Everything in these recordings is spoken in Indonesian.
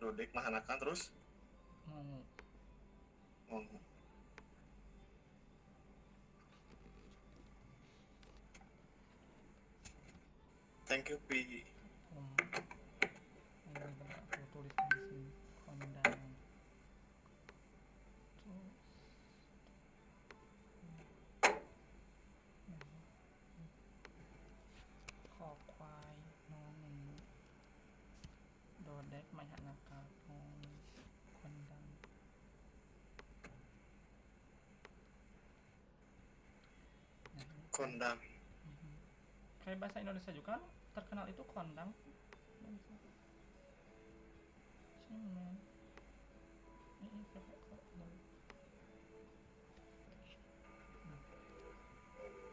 dodek mahanakan terus ngungu. oh. Thank you Pi. Ini bener aku tuliskan di sini kondang. Terus kokwai nungu dodek mahanaka kondang. Kondang. Kayak bahasa Indonesia juga kan terkenal itu kondang.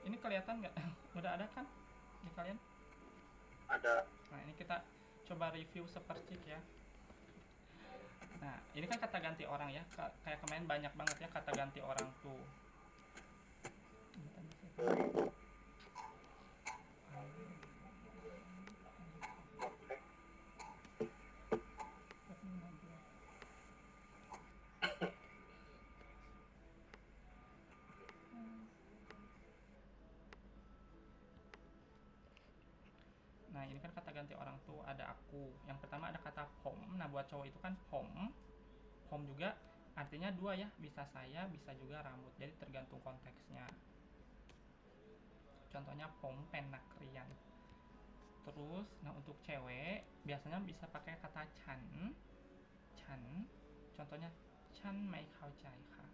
Ini kelihatan nggak? Udah ada kan di kalian? Ada. Nah ini kita coba review sepercik ya. Nah ini kan kata ganti orang ya. Kayak kemarin banyak banget ya kata ganti orang tuh. Nah ini kan kata ganti orang tuh ada aku. Yang pertama ada kata pom. Nah buat cowok itu kan pom. Pom juga artinya dua ya. Bisa saya, bisa juga rambut. Jadi tergantung konteksnya. Contohnya pom penakrian. Terus nah untuk cewek biasanya bisa pakai kata chan. Chan. Contohnya chan mai khao cai kha.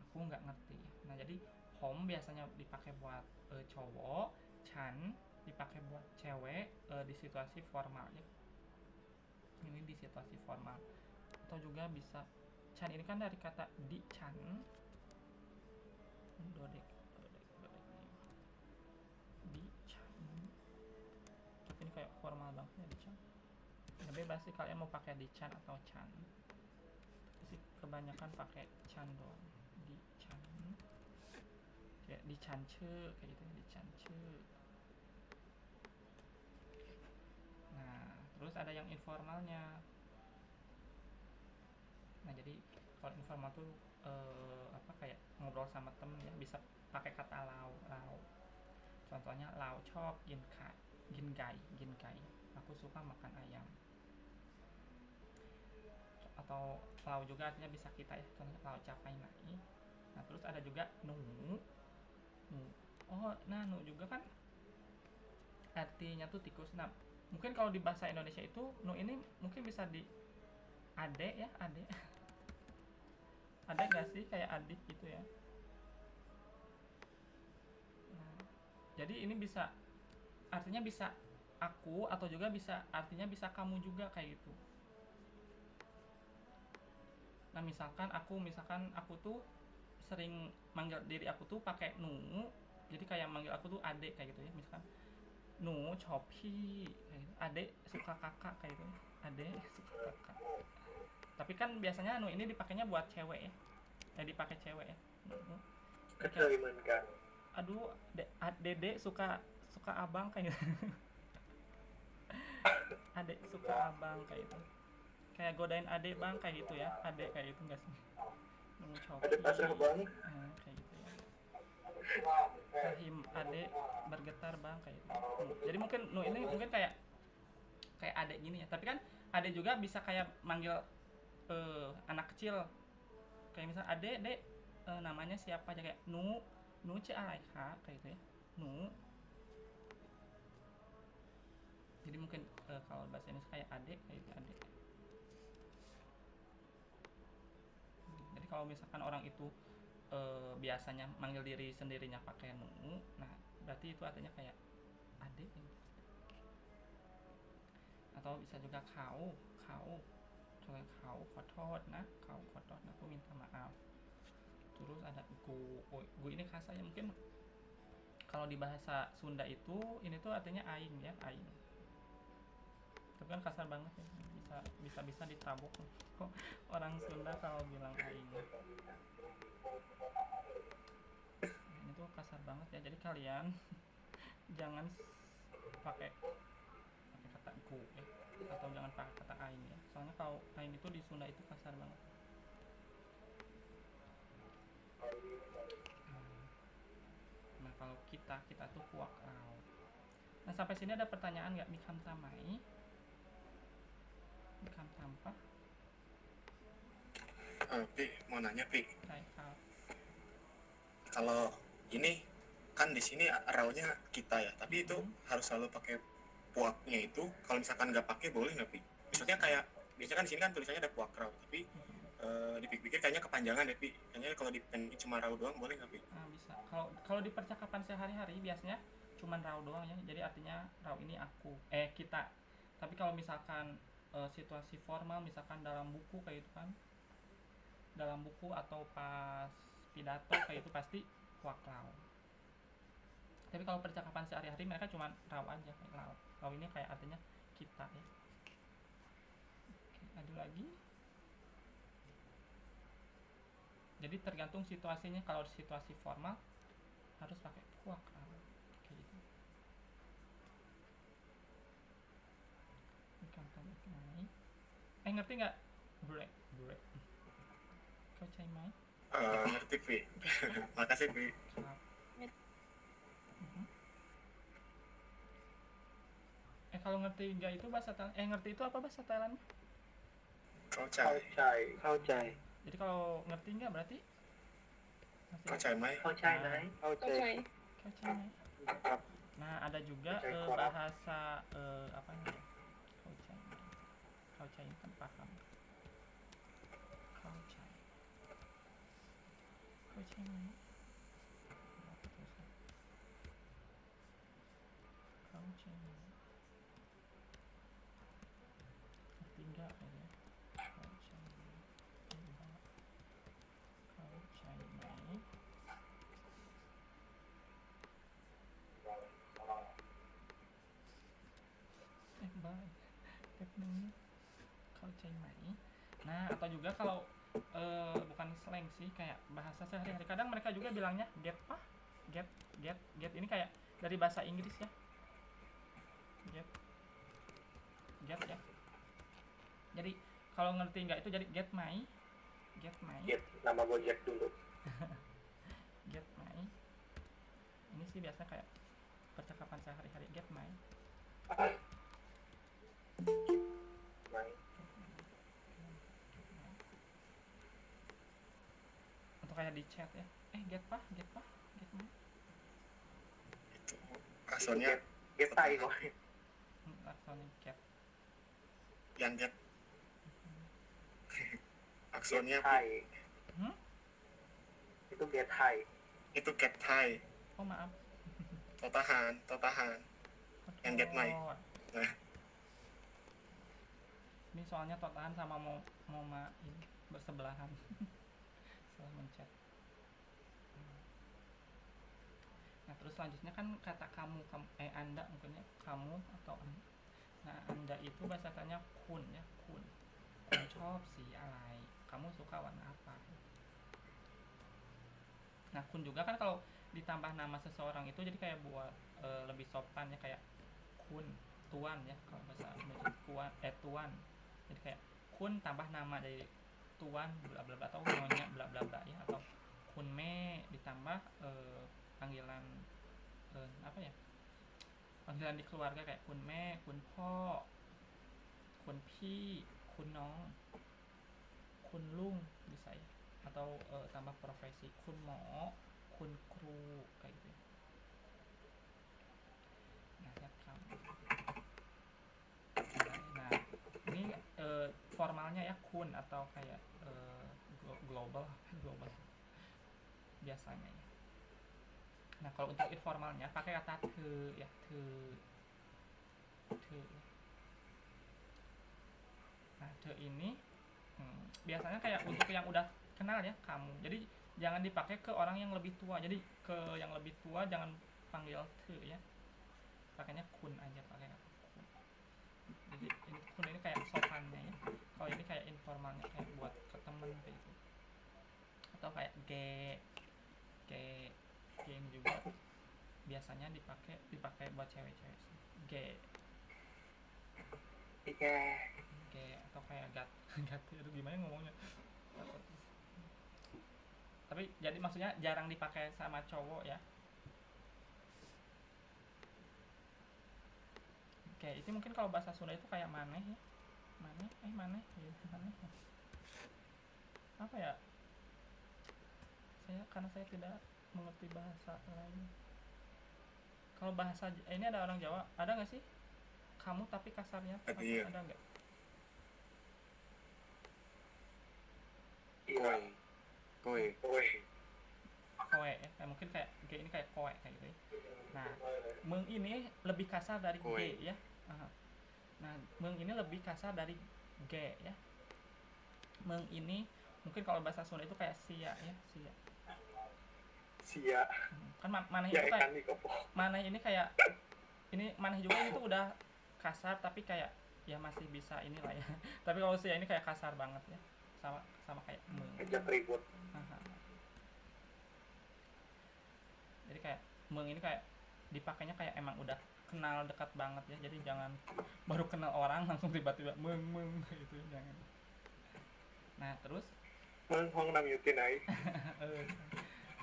Aku nggak ngerti. Nah jadi pom biasanya dipakai buat cowok. Chan dipakai buat cewek di situasi formal ya. Ini di situasi formal. Atau juga bisa chan ini kan dari kata di chan. Dodek di chan. Tapi ini kayak formal banget ya di chan. Ya bebas sih kalian mau pakai di chan atau chan. Tapi sih kebanyakan pakai chan doang. Di chan. Kayak di chan ce kayak gitu ya, di chan ce. Nah, terus ada yang informalnya. Nah, jadi kalau informal tuh kayak ngobrol sama temen ya, bisa pakai kata lau. Contohnya lau chop ginkai. Aku suka makan ayam. Atau lau juga artinya bisa kita ya, contohnya lau capai nai. Nah, terus ada juga nu. Oh, nah nu juga kan artinya tuh tikus. Nah, mungkin kalau di bahasa Indonesia itu nu ini mungkin bisa di adek ya, adek. Ada gak sih kayak adik gitu ya? Nah, jadi ini bisa artinya bisa aku atau juga bisa artinya bisa kamu juga kayak gitu. Nah, misalkan aku tuh sering manggil diri aku tuh pakai nu. Jadi kayak manggil aku tuh adek kayak gitu ya. Misalkan nu chopi kayak gitu. Adek suka kakak kayak gitu. Adek suka kakak. Tapi kan biasanya nu ini dipakainya buat cewek ya. Dipakai cewek ya. Keceriman kan. Aduh, dede suka abang kayak gitu. Adek suka abang kayak gitu. Kayak godain adek bang kayak gitu ya. Adek kayak gitu enggak sih? Nunggu coki. Ada pasar bang. Kayak gitu ya. Rahim adek bergetar bang kayak gitu. Jadi mungkin ini mungkin kayak adek gini ya. Tapi kan adek juga bisa kayak manggil anak kecil. Kayak misal adek, dek namanya siapa aja kayak nu Alaika kayak gitu ya. Nu. Jadi mungkin kalau bahasa Indonesia kayak adek kayak gitu, adek. Jadi kalau misalkan orang itu biasanya manggil diri sendirinya pakai nu, nah berarti itu artinya kayak adek gitu. Atau bisa juga kau contohnya kau kotot nah, aku minta maaf. Terus ada gu ini kasarnya mungkin kalau di bahasa Sunda itu ini tuh artinya aing ya, aing. Tapi kan kasar banget ya, bisa ditabuk kok orang Sunda kalau bilang aing. Nah, ini tuh kasar banget ya, jadi kalian jangan pakai kata gu ya, atau jangan pakai kata aing ya. soalnya kalau aing itu di Sunda itu kasar banget. Nah kalau kita tuh kuak rau. Nah sampai sini ada pertanyaan nggak? Mikam tamai, mikam tampa, Pi, mau nanya Pi, daikal. kalau ini kan di sini raunya kita ya, tapi itu harus selalu pakai puaknya itu. Kalau misalkan nggak pakai boleh nggak Pi? Maksudnya kayak biasanya kan di sini kan tulisannya ada puak rau, tapi dipikir-pikir kayaknya kepanjangan ya Pi. Kayaknya kalau dipending cuma rau doang boleh nggak Pi? Nah bisa. Kalau di percakapan sehari-hari biasanya cuman rau doang ya. Jadi artinya rau ini aku, kita. Tapi kalau misalkan situasi formal, misalkan dalam buku kayak itu kan, dalam buku atau pas pidato kayak itu pasti kuak rau. Tapi kalau percakapan sehari-hari mereka cuma rau aja, kayak rau. Rau ini kayak artinya kita ya. Oke, ada lagi. Jadi tergantung situasinya. Kalau situasi formal harus pakai kuak rau kayak gitu. Ngerti nggak? Break. Kau cai mai? Ngerti Pi. Makasih Pi. Kelap. Kalau ngerti nggak itu bahasa Thailand, ngerti itu apa bahasa Thailand? Kau cai.เข้าใจ Jadi kalau ngerti nggak berarti Kau cai mai. เข้าใจไหมเข้าใจ kau cai mai. ครับ Nah ada juga Kau cai korap. bahasa apa nih? Kau cai mai. Kau cai kan paham. Kau cai. Kau cai mai. Kau cai mai. Ngerti nggak kayaknya? Kau cai mai. Kau cai mai. Bye. Tekniknya kau cai mai. Nah atau juga kalau bukan slang sih, kayak bahasa sehari-hari. Kadang mereka juga bilangnya get pah, get ini kayak dari bahasa Inggris ya. Get ya. Jadi kalau ngerti nggak itu jadi get my. Get nama Gojek dulu. Get my. Ini sih biasa kayak percakapan sehari-hari, get my. Mai. Atau kayak di chat ya. Get my. Itu asalnya Get tai kok. Asalnya get. yang get. Get Aksonnya tai. Itu get tai. itu get Thai. Oh maaf. Totahan. Yang get my. Oh, Nah, ini soalnya totahan sama mau ini bersebelahan. Salah mencet. Nah terus selanjutnya kan kata kamu anda mungkinnya kamu atau anda. Nah anda itu bahasa tanya kun ya, kunชอบสีอะไร kamu suka warna apa. Nah kun juga kan kalau ditambah nama seseorang itu jadi kayak buat lebih sopan ya, kayak kun tuan ya, kalau bahasa Indonesia tuan. Jadi kayak kun tambah nama dari tuan bla bla bla atau nyonya bla bla bla ya, atau kun me ditambah panggilan apa ya, panggilan di keluarga kayak kun me, kun po, kun pi, kun nong, kun lung bisa ya, atau tambah profesi kun mo, kun kru kayak gitu ya. Nah ya kamu. Nah ini formalnya ya kun atau kayak global biasanya ya. Nah kalau untuk informalnya pakai kata the ya, the. Nah the ini biasanya kayak untuk yang udah kenal ya kamu. Jadi jangan dipakai ke orang yang lebih tua. Jadi ke yang lebih tua jangan panggil the ya. Pakainya kun aja, pakai kata kun. Jadi ini kun ini kayak sopannya ya. Kalau ini kayak informalnya, kayak buat ke temen kayak gitu. Atau kayak ge ini juga biasanya dipakai buat cewek-cewek sih. Ge Oke. atau kayak Ganti, aduh gimana ngomongnya. Tapi jadi maksudnya jarang dipakai sama cowok ya. Oke, itu mungkin kalau bahasa Sunda itu kayak maneh ya. Maneh gitu, maneh. Apa ya? Karena saya tidak mengerti bahasa lain. Kalau bahasa ini ada orang Jawa, ada nggak sih? Kamu tapi kasarnya Iya. ada nggak? Iya. Koe. Kowe. Kowe ya, mungkin kayak G ini kayak kowe kayak gitu ya. Nah, meng ini lebih kasar dari Kowe. G ya. Aha. Nah, meng ini lebih kasar dari G ya. Meng ini mungkin kalau bahasa Sunda itu kayak sia ya, sia. Sia. Kan maneh Ya itu kayak ikan di kopo. maneh ini kayak ini maneh juga itu udah kasar tapi kayak ya masih bisa inilah ya. Tapi kalau sia ini kayak kasar banget ya. Sama kayak meng. Ajak ribut. Aha. Jadi kayak meng ini kayak dipakainya kayak emang udah kenal dekat banget ya. Jadi jangan baru kenal orang langsung tiba-tiba meng gitu, jangan. Nah, terus Hong nam yutin ai.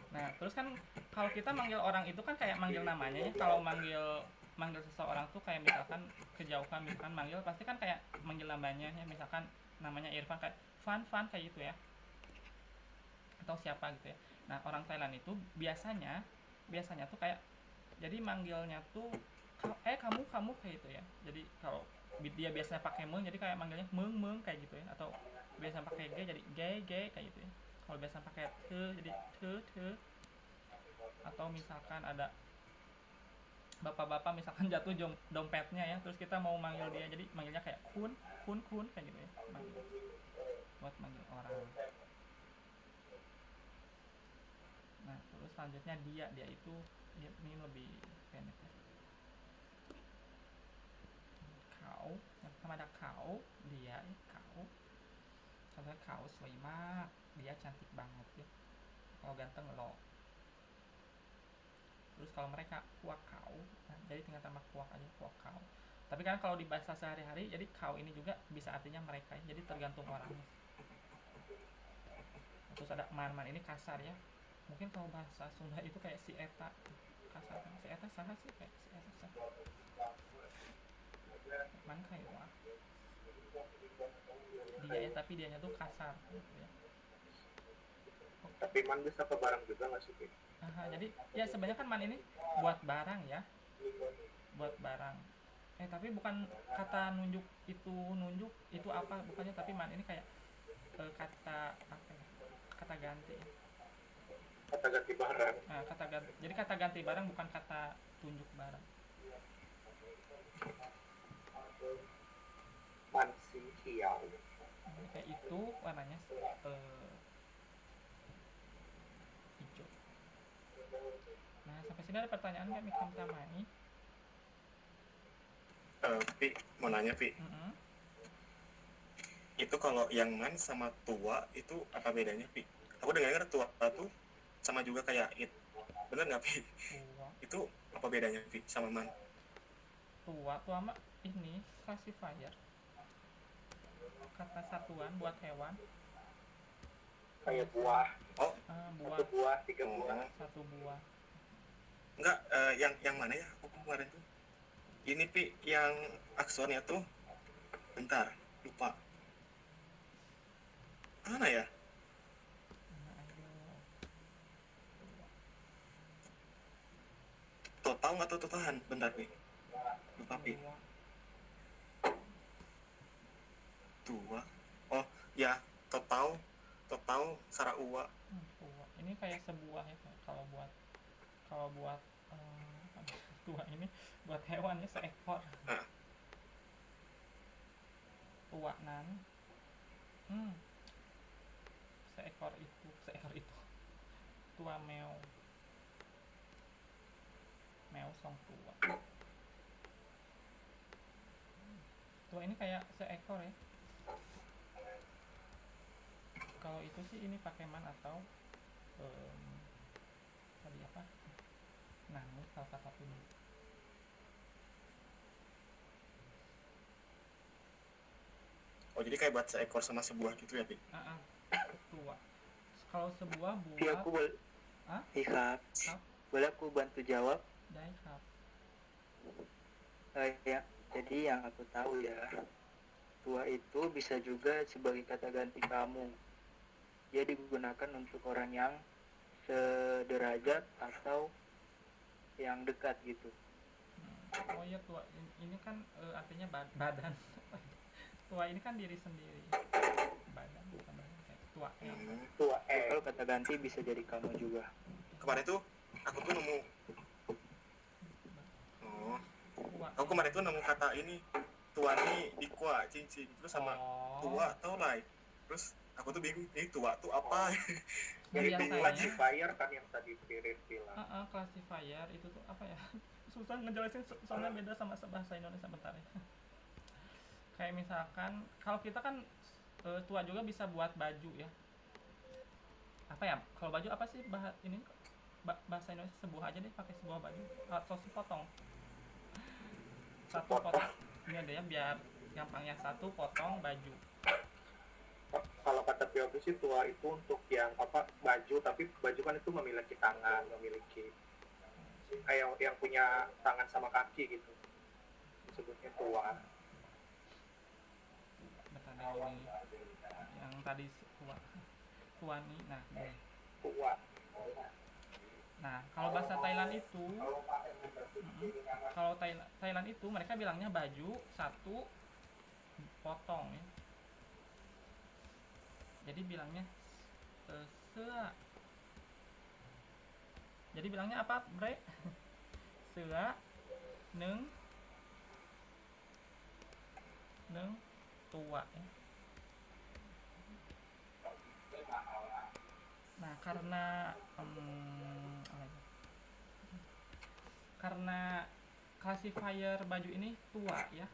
nah, terus kan kalau kita manggil orang itu kan kayak manggil namanya ya. Kalau manggil seseorang tuh kayak misalkan kejauhan, misalkan manggil pasti kan kayak manggil namanya ya. Misalkan namanya Irfan kayak Fan kayak gitu ya. Atau siapa gitu ya. Nah, orang Thailand itu biasanya tuh kayak jadi manggilnya tuh kamu kayak gitu ya. Jadi kalau dia biasanya pakai meng jadi kayak manggilnya meng kayak gitu ya. Atau biasa pakai G jadi G kayak gitu ya. Kalau biasa pakai the jadi the. Atau misalkan ada bapak-bapak misalkan jatuh dompetnya ya, terus kita mau manggil dia jadi manggilnya kayak kun kayak gitu ya. Buat manggil orang. Nah, terus selanjutnya dia itu ini lebih pendek ya. Kau, yang pertama ada kau, dia kau. Contohnya kau sui mak, dia cantik banget ya. Kalau ganteng lo. Terus kalau mereka kuak kau, nah, jadi tinggal tambah kuak aja, kuak kau. Tapi kan kalau di bahasa sehari-hari, jadi kau ini juga bisa artinya mereka ya. Jadi tergantung orangnya. Terus ada man ini kasar ya. Mungkin kalau bahasa Sunda itu kayak si eta kasar. Si eta saha sih kayak si eta saha. Man kayak wah. Dia ya tapi dianya tuh kasar gitu ya. Tapi man bisa ke barang juga nggak sih? Aha, jadi ya sebenarnya kan man ini buat barang ya. Buat barang. Tapi bukan kata nunjuk itu apa bukannya, tapi man ini kayak kata apa ya? Kata ganti. Kata ganti barang. Nah, jadi kata ganti barang bukan kata tunjuk barang. Man sing kiau. Kayak itu warnanya hijau. Nah, sampai sini ada pertanyaan nggak Mikam Tamai? Pi, mau nanya Pi, itu kalau yang man sama tua itu apa bedanya Pi? Aku dengar tua tuh sama juga kayak it, bener nggak Pi? Tua, Itu apa bedanya Pi sama man? tua mah ini classifier, kata satuan buat hewan. Kayak buah. Oh, Buah, Satu buah, 3 buah. satu buah. enggak, yang mana ya? Aku kemarin tuh. Ini Pi, yang aksornya tuh, bentar, lupa. Mana ya? Nah, ayo. Total atau totahan? Bentar Pi. Lupa Pi. Tua. Oh, ya, total saraua. Tua. Ini kayak sebuah ya kalau buat tua ini buat hewan ya seekor. Tua nan. Seekor itu. Tua meo. Meo song tua. Tua ini kayak seekor ya. Kalau itu sih ini pakai man atau tadi apa? Nah, ini salah satu dulu. Oh Oh jadi kayak buat seekor sama sebuah gitu ya, Pi? Tua. Kalau sebuah Iya, buah, aku boleh. Hah? Iya, Kak. Kap, Boleh aku bantu jawab? dai kap. Ya, jadi yang aku tahu ya, tua itu bisa juga sebagai kata ganti kamu. Dia digunakan untuk orang yang sederajat atau yang dekat gitu. Oh ya, tua ini kan artinya badan. Tua ini kan diri sendiri. Badan bukan badan, kayak tua. Tua Kalau kata ganti bisa jadi kamu juga. Kemarin tuh aku tuh nemu Tua. aku kemarin tuh nemu kata ini tuani di kuah cincin terus sama tua tau lah. Terus aku tuh bingung ini tua tuh apa. Nah, Jadi biasanya classifier kan yang tadi Pirin bilang. classifier itu tuh apa ya? Susah ngejelasin soalnya beda sama bahasa Indonesia, bentar ya. Kayak misalkan kalau kita kan tua juga bisa buat baju ya. Apa ya? Kalau baju apa sih ini bahasa Indonesia? Sebuah aja deh, pakai sebuah baju atau sepotong. Satu potong. Ini ada ya biar gampangnya, satu potong baju. Kalau kata POV sih tua itu untuk yang apa baju, tapi baju kan itu memiliki tangan, memiliki kayak yang punya tangan sama kaki gitu. Disebutnya tua. Bentar deh, ini yang tadi tuani. Nah, ini. Tua. Nah, kalau bahasa Thailand itu, kalau Thailand itu mereka bilangnya baju satu potong ya. Jadi bilangnya sea. Jadi bilangnya apa, Bre? Sea neng tua ya. Nah, karena classifier baju ini tua ya,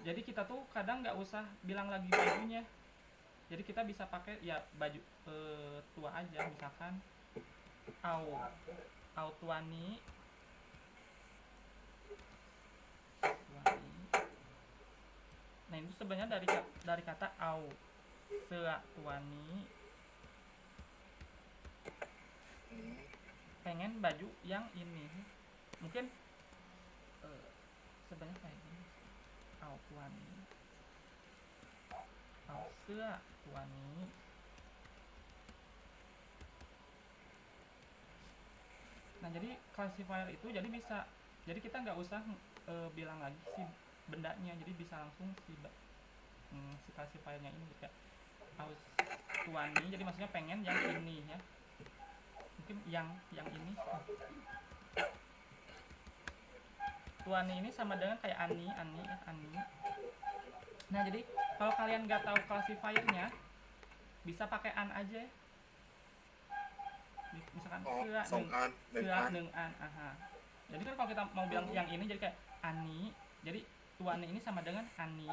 jadi kita tuh kadang nggak usah bilang lagi bajunya, jadi kita bisa pakai ya baju tua aja, misalkan au tuani. Nah, itu sebenarnya dari kata au, sea tuani, pengen baju yang ini. Mungkin sebenarnya kayak gini, au tuani, au sea tuani. Nah, jadi classifier itu jadi bisa, jadi kita nggak usah bilang lagi si bendanya, jadi bisa langsung si classifiernya ini kayak au tuani, jadi maksudnya pengen yang ini ya, mungkin yang ini. Tuani ini sama dengan kayak ani. Nah, jadi kalau kalian nggak tahu classifiernya, bisa pakai an aja. Misalkan sea neng an. Jadi kan kalau kita mau bilang yang ini jadi kayak ani. Jadi tuani ini sama dengan ani.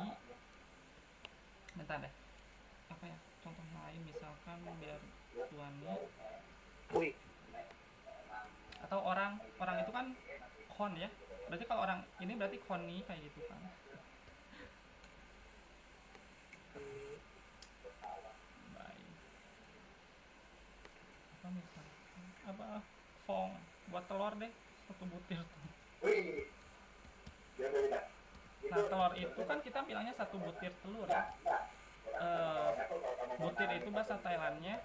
Bentar deh. Apa ya? Contoh lain misalkan biar tuani. Wih, Atau orang itu kan kon ya. Berarti kalau orang ini berarti koni kayak gitu kan. Baik. Apa misalkan? Apa fong buat telur deh, satu butir tuh. Nah, telur itu kan kita bilangnya satu butir telur ya. Butir itu bahasa Thailandnya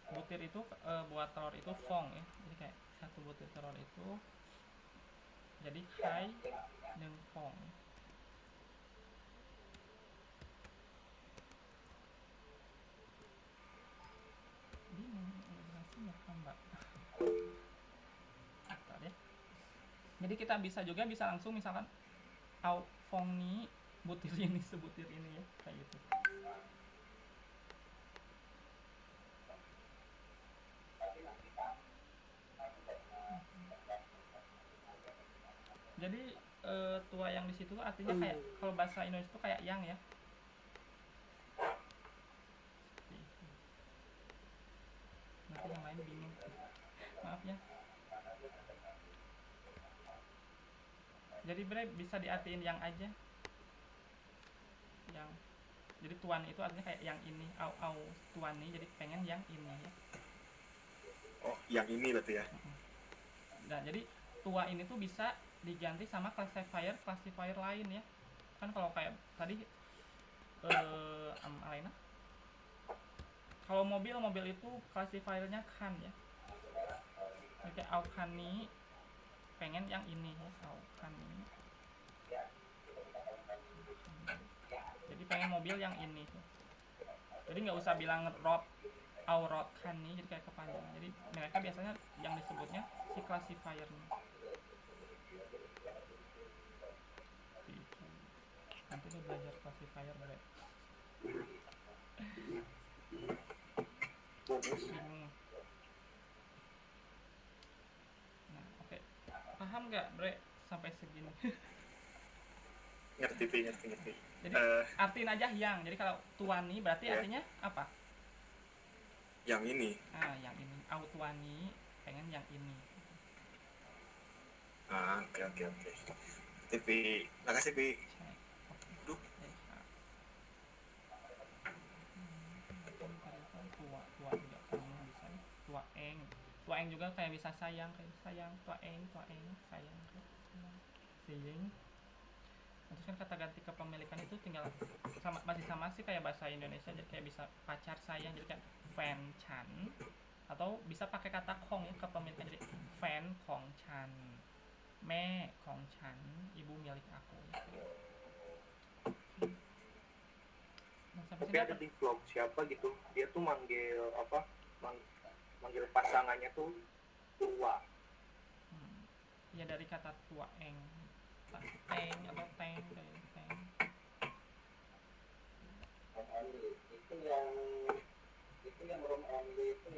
butir itu buat telur itu fong ya. Jadi kayak satu butir telur itu jadi hai neng fong. Bingung ilustrasinya kan, Mbak. Bentar ya. Jadi kita bisa langsung misalkan au fong ni butir ini sebutir ini ya, kayak gitu. Jadi tua yang di situ artinya kayak kalau bahasa Indonesia itu kayak yang ya. Nanti yang lain bingung. Maaf ya. Jadi bre bisa diartiin yang aja. Yang jadi tuan itu artinya kayak yang ini, au tuan nih jadi pengen yang ini ya. Oh, yang ini berarti ya. Nah, jadi tua ini tuh bisa diganti sama classifier lain ya. Kan kalau kayak tadi Alena. Kalau mobil itu classifiernya kan ya. Oke, au kan nih pengen yang ini ya, au kan nih. Jadi pengen mobil yang ini. Jadi nggak usah bilang rod kan nih, jadi kayak kepanjangan. Jadi mereka biasanya yang disebutnya si classifiernya. Gitu. Nanti lu belajar classifier bre. Bingung. Nah, oke. Paham nggak bre sampai segini? Ngerti. Jadi artiin aja yang. Jadi kalau tuani berarti Ya. artinya apa? Yang ini. Ah, yang ini. Au tuani pengen yang ini. Oke. Tipi, makasih Pi. Cek. Oke. Duh. Tua juga kamu bisa nih. Tua eng juga kayak bisa sayang tua eng sayang sayang. Terus kan kata ganti kepemilikan itu tinggal masih sama sih kayak bahasa Indonesia, jadi kayak bisa pacar sayang jadi kayak fan chan, atau bisa pakai kata kong ya kepemilikan, jadi fan kong chan, me kong chan, ibu milik aku ya. Nah, sampai Tapi sini ada di vlog siapa gitu, dia tuh manggil manggil pasangannya tuh tua. Ya dari kata tua eng atau teng kayak teng.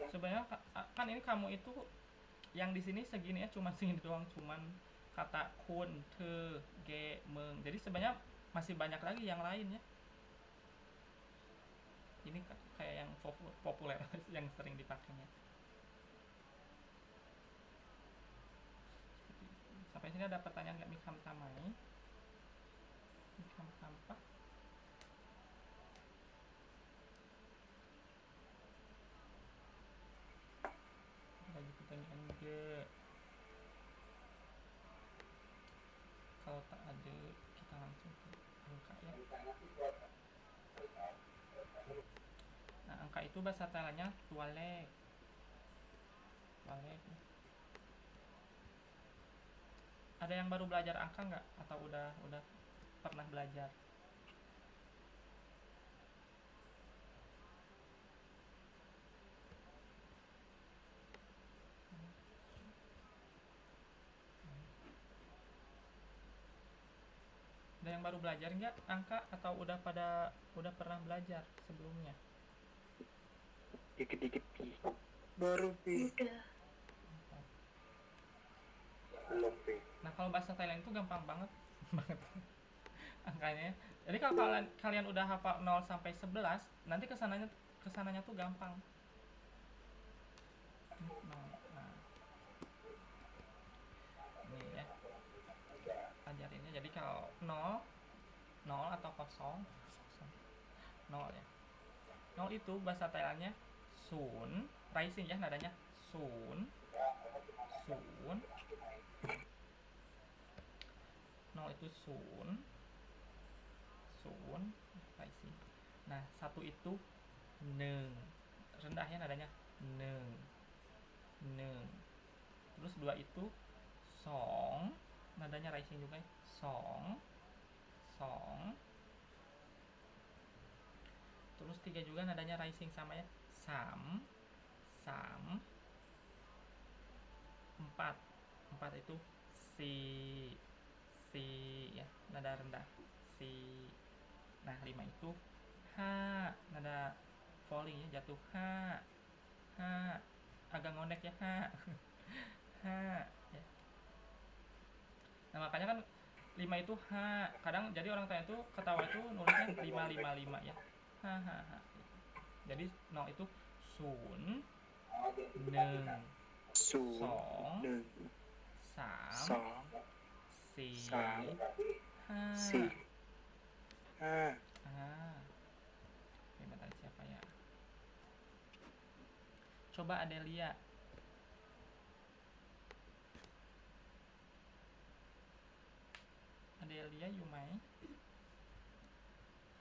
Sebenarnya kan ini kamu itu yang di sini segini ya, cuman segini doang, cuman kata kun, te, ge, meng. Jadi sebenarnya masih banyak lagi yang lain ya. Ini kayak yang populer yang sering dipakainya. Sampai sini ada pertanyaan nggak Mikam Tamai? Mikam Tampak? Lagi pertanyaan juga. Kalau tak ada kita langsung ke angka ya. Nah, angka itu bahasa Thailandnya tualek. Ada yang baru belajar angka nggak? Atau udah pernah belajar? Ada yang baru belajar nggak angka, atau udah pernah belajar sebelumnya? Dikit-dikit Pi. Baru Pi. Belum Pi. Nah, kalau bahasa Thailand itu gampang banget angkanya. Jadi kalau kalian udah hafal 0 sampai 11, nanti kesananya tuh gampang. Nah, ini ya ajarinnya. Jadi kalau 0 atau 0 ya. 0 itu bahasa Thailandnya sun, rising ya nadanya sun. 0 itu sun, rising. Nah, 1 itu neng, rendahnya nadanya neng. Terus 2 itu song, nadanya rising juga ya, song. Terus 3 juga nadanya rising sama ya, sam. 4 itu si ya, nada rendah si. Nah, 5 itu ha, nada falling ya, jatuh ha agak ngondek ya, ha ya. Nah, makanya kan 5 itu ha, kadang jadi orang tanya itu ketawa itu nulisnya 5 ya, ha. Jadi 0 itu sun, หนึ่ง ศู ส น อ ย์ ง หนึ่ง สาม สอง สี่ สาม ห้า สี่ห้า Oke, bentar siapa ya? Coba Adelia. Adelia, Yumai.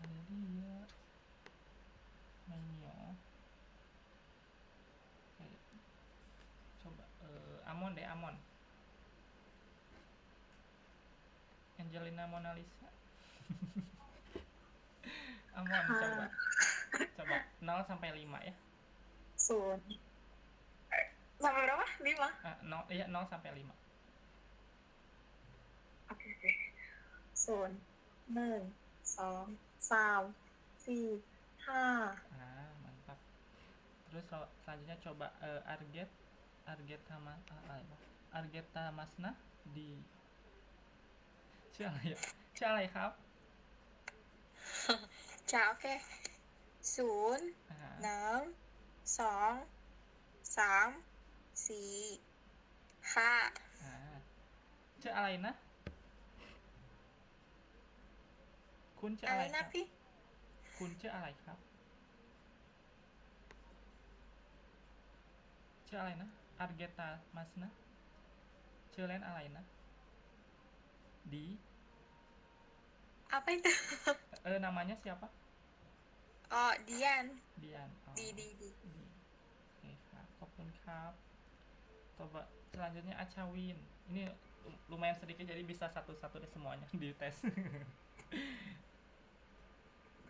Adelia. Mainio. Oke. Coba Amon deh, Amon. Angelina Mona Lisa. Amon, coba. Coba 0 sampai 5 ya. 0 sampai berapa? 5. 0, iya 0 sampai 5. Oke. 0 1 2 3 4 5. Mantap. Terus selanjutnya coba Argeta Masna di ชื่ออะไรอ่ะชื่ออะไรครับ Ja, oke. 0 อ่า 1 2 3 4 5. ชื่ออะไรนะ คุณชื่ออะไร Alin ครับ Napi. คุณชื่ออะไรครับ ชื่ออะไรนะ Argeta Masna ชื่อเล่นอะไรนะ di Apa itu? namanya siapa Oh, Dian. Dian oh. Di. Okeครับขอบคุณครับ coba selanjutnya Acawin ini lumayan sedikit jadi bisa satu-satu deh semuanya di tes.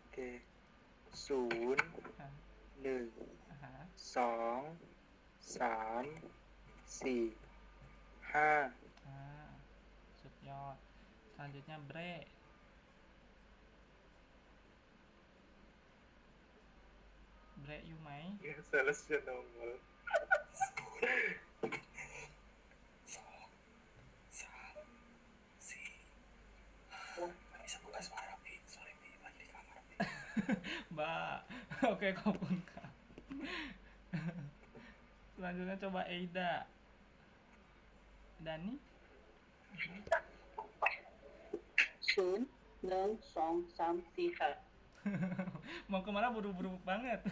Oke. ศูนย์ หนึ่ง สอง สาม สี่ ห้า สุดยอด selanjutnya Bre Yumai. Ya, salesnya nongol. bisa buka suara Pi, sorry Pi, lagi di kamar Pi. Mbak. Oke, ขอบคุณครับ selanjutnya coba Eida Dani. 0 1 2 3 4 Mau kemana buru-buru banget.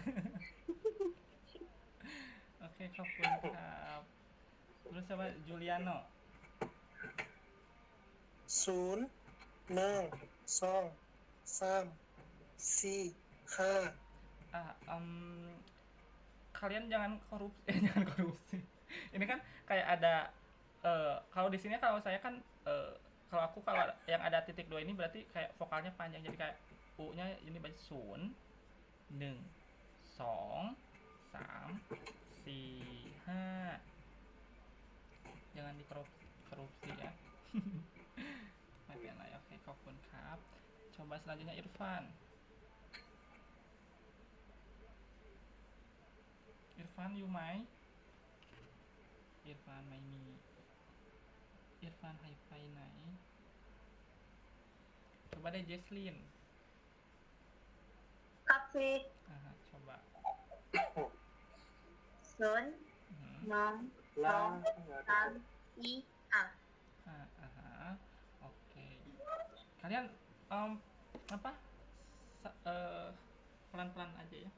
Oke, ขอบคุณครับ terus coba Juliano. 0 1 2 3 4 5. Kalian jangan korupsi, jangan korupsi. Ini kan kayak ada kalau di sini kalau saya kan kalau yang ada titik 2 ini berarti kayak vokalnya panjang, jadi kayak U-nya ini baca 0 1 2 3 4 5. Jangan dikorupsi ya.ไม่เป็นไรโอเคขอบคุณครับ coba selanjutnya Irfan. Irfan Yumai. Irfan ไม่มี Irfan หายไปไหน coba deh Jesslyn. Kafe. Coba 0 1 Lah, 2 3 4. Oke. Kalian apa pelan-pelan aja ya,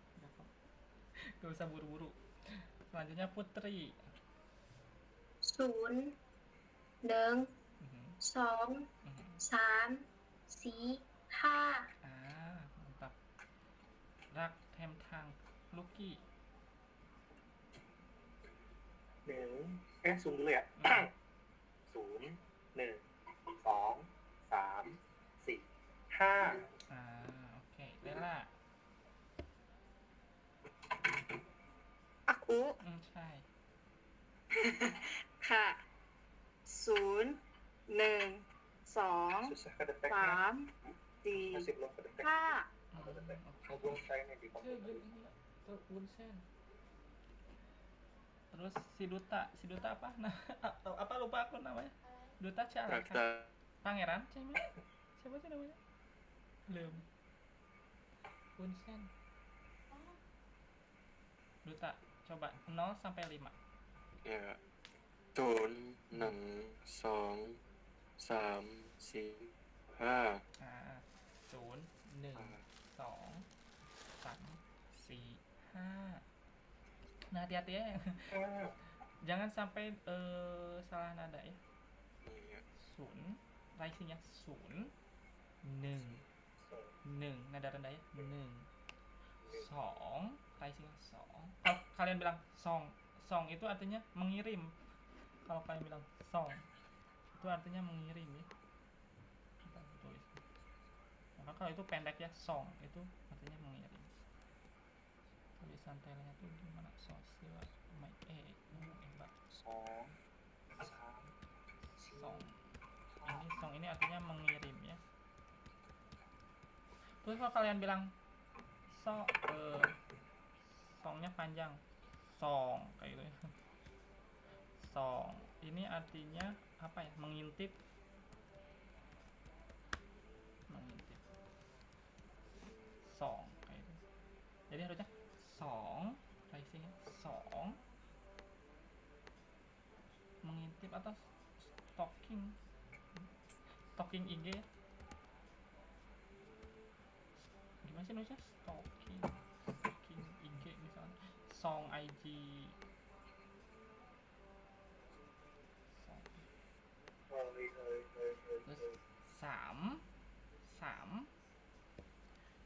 gak usah buru-buru. Selanjutnya Putri. 0 1 2 3 4 5. Mantap. Rak Them Thang Lucky. ซูมdulu ya. 0 1 2 3 4 5. Oke. Lela. Aku. ใช่ ค่ะ 0 1 2 Susah kedeteknya. 3 Masih belum kedetek. 4. Kedetek. Belum saya di komputer. Bunsen. Terus si Duta apa? Nah, apa lupa aku namanya. Duta siapa? Pangeran siapa sih namanya? Belum. Bunsen. Duta, Coba 0 sampai 5. Ya. 0 1 2 3 4 5 Nah, 0 1 2 3 4 5. Nah, hati-hati ya. Jangan sampai salah nada ya. Iya. 0, risingnya 0, 1 nada rendah ya, 1 2, risingnya 2. Kalau kalian bilang song itu artinya mengirim. Kalau kalian bilang song itu artinya mengirim ya. Kita tulis. Maka kalau itu pendek ya, song itu artinya mengirim. Tulisan telenya tuh gimana? Sosial mbak. Song. Song ini artinya mengirim ya. Terus kalau kalian bilang songnya panjang, song kayak gitu ya. Song ini artinya apa ya? Mengintip. Song kayak gitu. Jadi harusnya song, risingnya song, mengintip atau stalking IG ya. Gimana sih nulisnya? Stalking IG misalnya, song IG, song. Terus sam.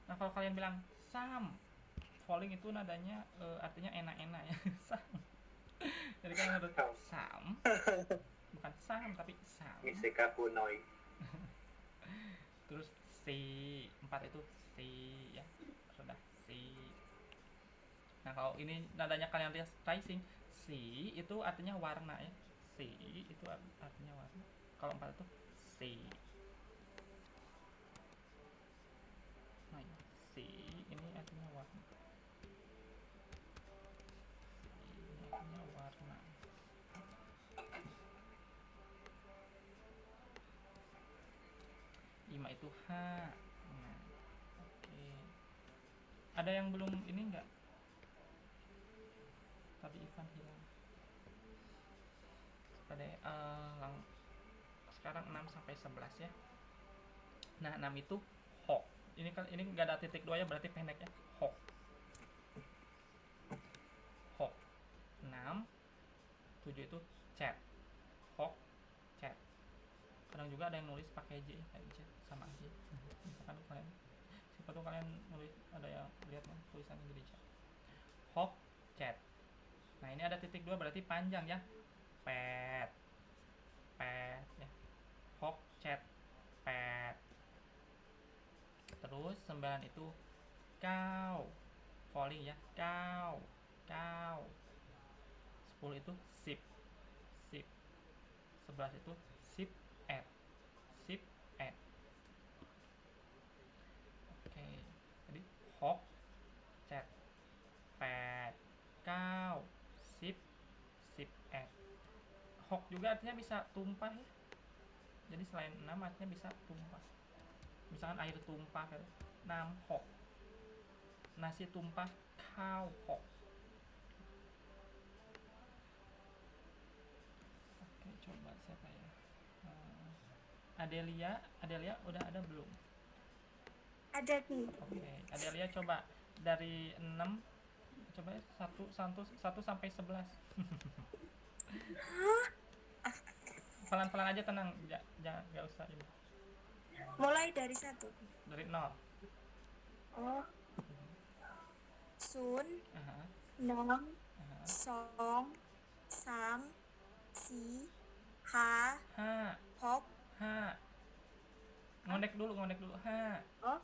Nah kalau kalian bilang sam, falling itu nadanya artinya enak-enak ya. Sam. Jadi kalian harus sam, bukan sam tapi sam. Miseka kunoi. Terus si 4 itu si ya, sudah si. Nah kalau ini nadanya kalian lihat rising, si itu artinya warna ya. Si itu artinya warna. Kalau 4 itu si. Nah, si ini artinya warna. Si ini artinya warna. Lima itu H. Nah, oke. Ada yang belum ini enggak? Tadi Ivan hilang. Pada sekarang 6 sampai 11 ya. Nah, 6 itu hok. Ini kan ini enggak ada titik 2 ya, berarti pendek ya. Hok. Hok. 6 7 itu chat. Hok chat. Kadang juga ada yang nulis pakai J kayak chat sama aja. Misalkan kalian siapa tuh kalian nulis ada yang lihat kan tulisannya jadi chat. Hok chat. Nah, ini ada titik 2 berarti panjang ya. Pet ya. Hok chat pet. Terus 9 itu kau, falling ya, kau. 10 itu sip. 11 itu sip at. Oke, jadi hok chat pet kau sip at. Hok juga artinya bisa tumpah ya. Jadi selain 6 artinya bisa tumpah. Misalkan air tumpah kan, 6 hok. Nasi tumpah, kau hok. Oke, coba siapa ya? Adelia udah ada belum? Ada nih. Oke, Adelia coba dari 6 coba ya 1 sampai 11. Pelan-pelan aja, tenang, jangan nggak usah ini. Mulai dari 1. Dari 0. Oh. Sun, Aha, nong, aha. song, sam, si, ha, Ha, hok, ha. Ngondek dulu, ha. oh,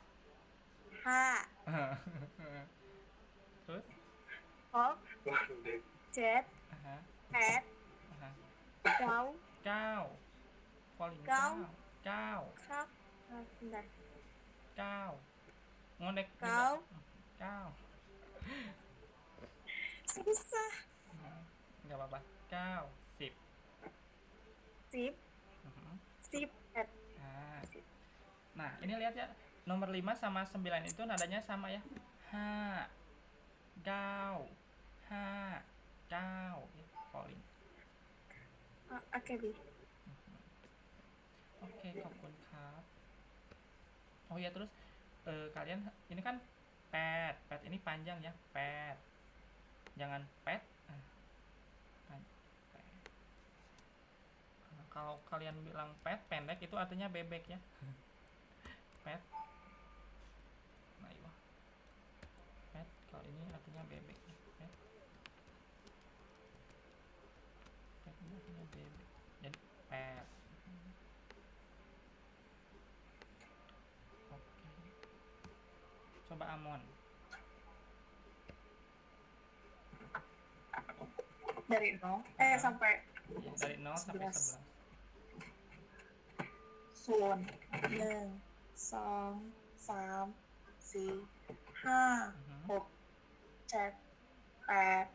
ha, Terus, hok, jet, aha, pet, aha. kau, Kau, falling Kau. kau, kak, bentar, kau. Ngondek juga. Kau. Kau. susah, Nggak apa-apa. Kau, sip. sip, Mhm. sip, pet, Nah, ini lihat ya, nomor 5 sama 9 itu nadanya sama ya. Ha, gau, ha, 9 ya, falling. Oke, Bi. Oke, ขอบคุณครับ oh ya terus kalian ini kan pet ini panjang ya, pet jangan pet. Pet. Kalau kalian bilang pet pendek itu artinya bebek ya. Pet. Nah, iya. Pet kalau ini artinya bebek. Pet. Pet ini artinya bebek. Jadi pet. Oke. Coba Amon. Dari 0 sampai Ya, dari 0 sampai 11. 0 1 2 3 4 5 6 7 8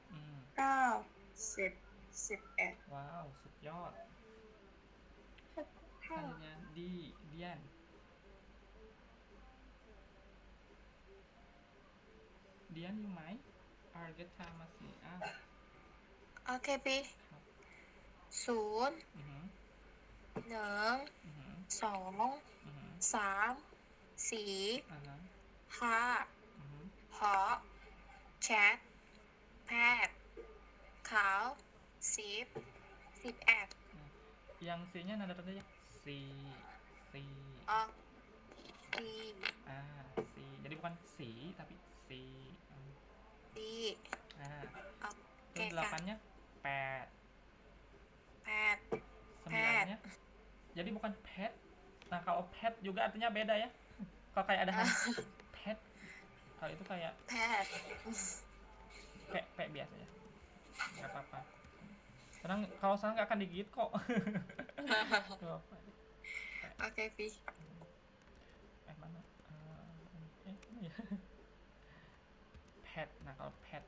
9 10 11 Wow, สุดยอด Selanjutnya Dian. Dian, you might target masih Oke, Pi. ครับ 0 1 2 3 4 อ่าฮะ 5 6 7 8 9 10 11 yang C-nya nada tanda ya, C. Oh, D C. Jadi bukan C tapi C. D Terus Oke, Kak. 8-nya pet. 8 9-nya jadi bukan pet. Nah, kalau pet juga artinya beda ya. Kalau kayak ada pet, kalau itu kayak pet pe biasa ya. Nggak apa-apa. Senang, kalau salah nggak akan digigit kok. Tuh apa? Oke, Pi. Mana? Ini ya. Pet. Nah, kalau pet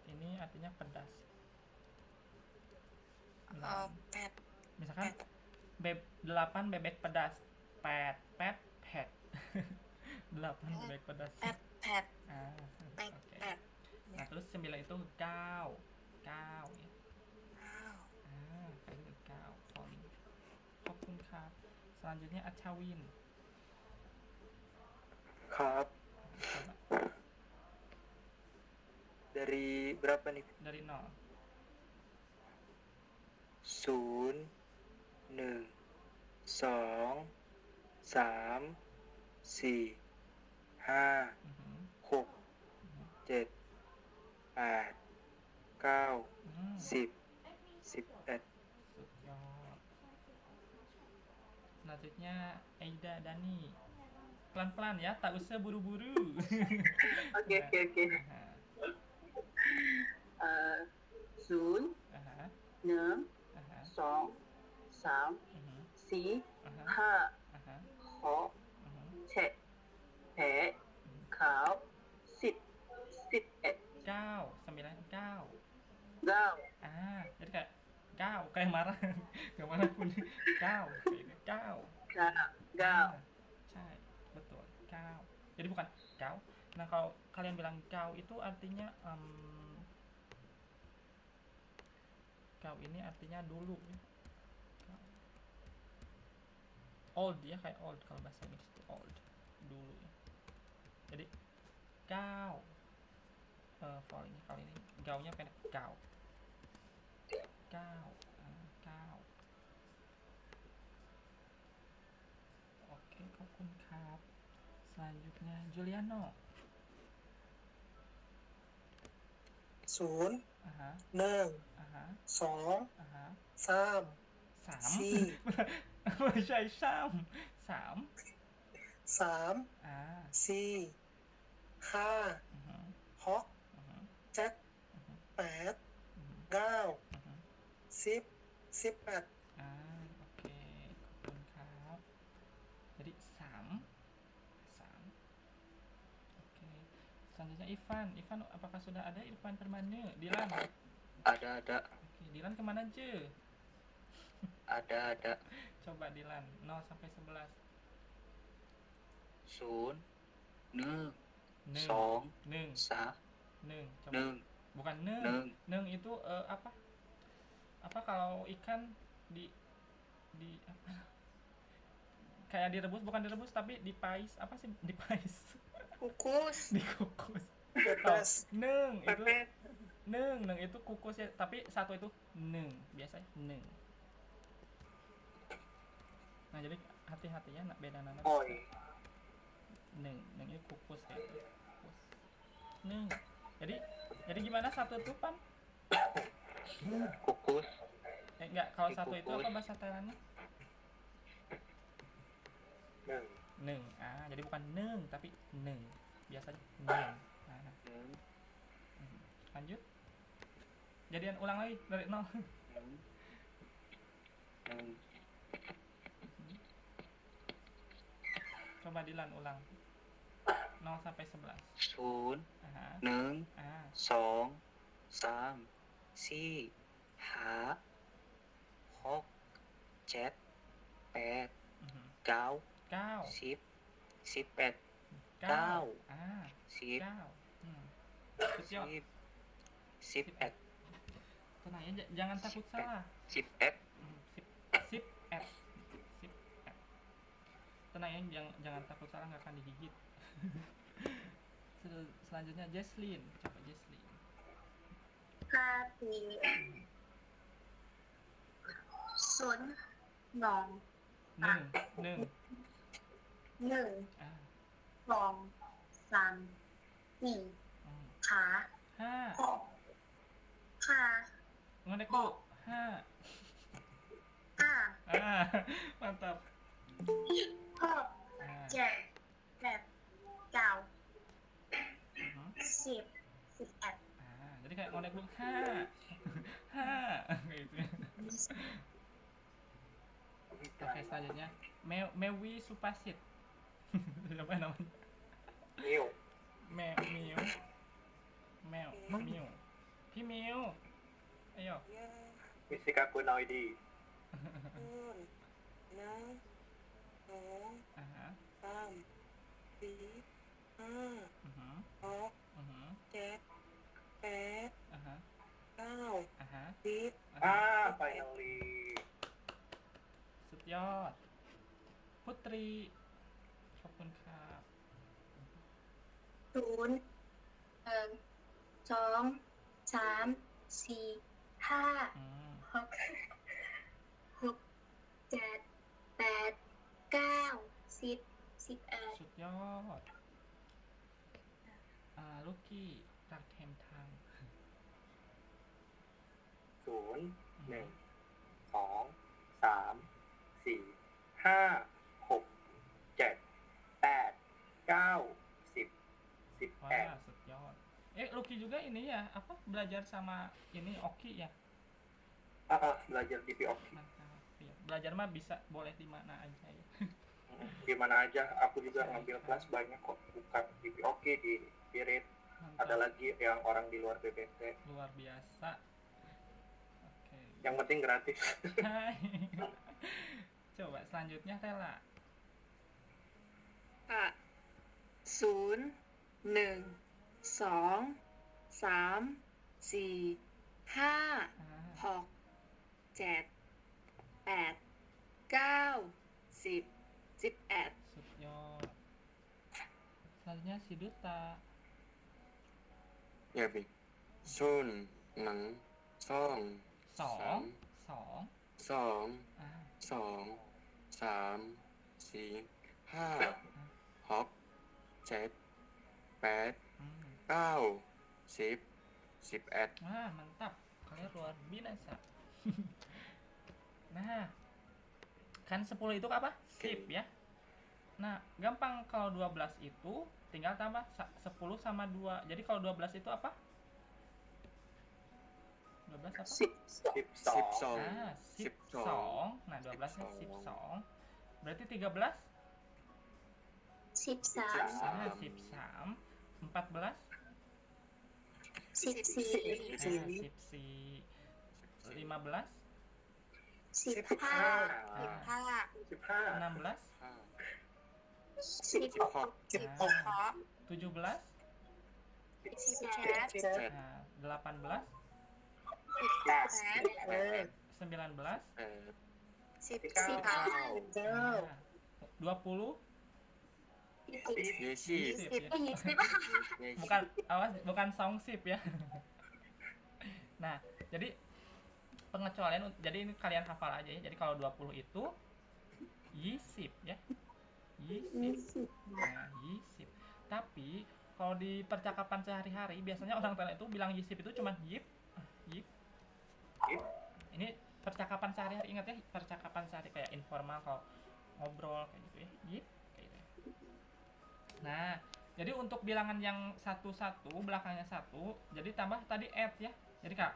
ini artinya pedas. Nah, Pet misalkan 8 bebek pedas. Pet. 8 bebek pedas. pet Oke. pet. Nah, terus 9 itu 9 ya. Wow. Kayak gitu 9 falling. ขอบคุณครับ selanjutnya Achawin. ครับ Coba dari berapa nih? dari 0. 0 1 2 3 4 5 6 7 8 9 10 11 สุดยอด selanjutnya Aida Dani. Pelan-pelan ya, tak usah buru-buru. Oke. Nah, 0 aha, 1 aha, 2 3 4 aha, 5 aha, 6 7 8 9 10 11 9 9 9. 9 Jadi kayak 9 kayak marah. Kemana pun 9 kayak 9. 9 ใช่ betul 9. Jadi bukan 9. Nah, kalau kalian bilang 9 itu artinya 9 ini artinya dulu ya. Old ya, kayak old kalau bahasa Inggris itu old, dulu ya. Jadi 9 falling kalau ini gaunya pendek 9. 9. Oke, ขอบคุณครับ selanjutnya Juliano. 0 Aha, 1 aha, 2 aha. 3 3 4 ไม่ใช่ซ้ำ3 3 4 5 6 7 8 9 10 11 oke, ขอบคุณครับ jadi 3 oke. Selanjutnya Ivan, apakah sudah ada Ivan Permane? Dilan, ada oke. Dilan kemana aja? ada Coba Dilan 0 sampai 11. 0 1 1 2 1 3 1 coba 1 bukan neng. Neng. Neng itu apa? Apa kalau ikan di apa? Kayak direbus, bukan direbus tapi dipais. Apa sih dipais? Kukus. Dikukus. Pepes. Neng itu Pepet. neng itu kukus ya, tapi satu itu neng, biasanya neng. Nah, jadi hati-hati ya, nak beda nana. Oh iya. Neng itu kukus ya. Kukus. Neng. Jadi gimana satu itu, Pan? Kukus. Enggak, kalau satu itu Dikukus. apa bahasa Thailandnya? Neng. Neng. Ah, jadi bukan neng tapi neng. Biasanya neng. Nah, Neng. lanjut. Jadian ulang lagi dari nol. Neng. Neng. Coba Dilan ulang. 0 sampai 11. ศูนย์ Aha. หนึ่ง Ah. สองสามสี่ห้าหกเจ็ดแปด Mhm. เก้า 9. สิบ11 9 Ah, สิบ 9. Sudah. 11 Tenang ya, jangan takut salah. 11 Sip, tenang ya, jangan takut salah, nggak akan digigit. Selanjutnya Jesslyn, coba Jesslyn. 5 PM ศูนย์หนึ่ง Neng. หนึ่ง Ah. สองสามสี่ Hmm. ขา 5. หกขา Ngondek dulu. 5. ห้า Ah, mantap. หก Ah. เจ็ดแปดเก้า Mhm. 10 11 Ah, jadi kayak ngondek dulu. 5. 5. Gitu ya. Oke, selanjutnya Mewi Supasit. Siapa namanya? Miu. Miu.พี่มิว ayo. Misikaku Noidi. อ่าฮะ อือฮึอือฮึ อ่าฮะอ่าฮะ Ah, finally. สุดยอด พุตรี ขอบคุณครับ ศูนย์หนึ่งสองสามสี่ห้า อืม หกหกเจ็ดแปดเก้าสิบ11 สุดยอด ลูกกี้รักเทมทาง 0 1 2 3 4 5 6 7 8 9 10 Wah, 11 สุดยอด Lucky juga ini ya, apa belajar sama ini Oki ya? belajar di POK. Mantap. Ya, belajar mah bisa boleh di mana aja ya. Di mana aja, aku juga ngambil kelas banyak kok, bukan di POK, di Spirit, ada Mantap. lagi yang orang di luar PPT. Luar biasa. Oke. Yang penting gratis. Hai. Coba selanjutnya Rela. ค่ะ ศูนย์หนึ่งสองสามสี่ห้า Ah, หกเจ็ดแปดเก้า10 11 สุดยอด Selanjutnya si Duta. Ya, Bik. Sun, nang, song, 2 2 song, อ่า song, 3 4 5 6 7 8 อืม 9 10 11 Wah, mantap. Kalian luar biasa. Nah, kan 10 itu apa? Sip ya. Nah, gampang kalau 12 itu tinggal tambah 10 sama 2. Jadi kalau 12 itu apa? 12 apa? 12 Ah, sip song. Nah, 12-nya sip song. Berarti 13? 13 Ah, sip sam. 14? 14 Ah, sip si. 15? 15 Ah, 15 16? 16 Ah, 17? 17 Nah, 18, 19, 19 nah, 20, Yesi. sip ya. Bukan, awas, bukan song sip ya. Nah, jadi pengecualian, jadi ini kalian hafal aja ya. Jadi kalau 20 itu yisip ya. Yisip. Nah, yisip. Tapi kalau di percakapan sehari-hari biasanya orang Thailand itu bilang yisip itu cuma yip, yip. Ini percakapan sehari-hari, ingat ya, percakapan sehari kayak informal kalau ngobrol kayak gitu ya. Yip kayak gitu ya. Nah, jadi untuk bilangan yang satu-satu belakangnya 1, jadi tambah tadi add ya. Jadi Kak,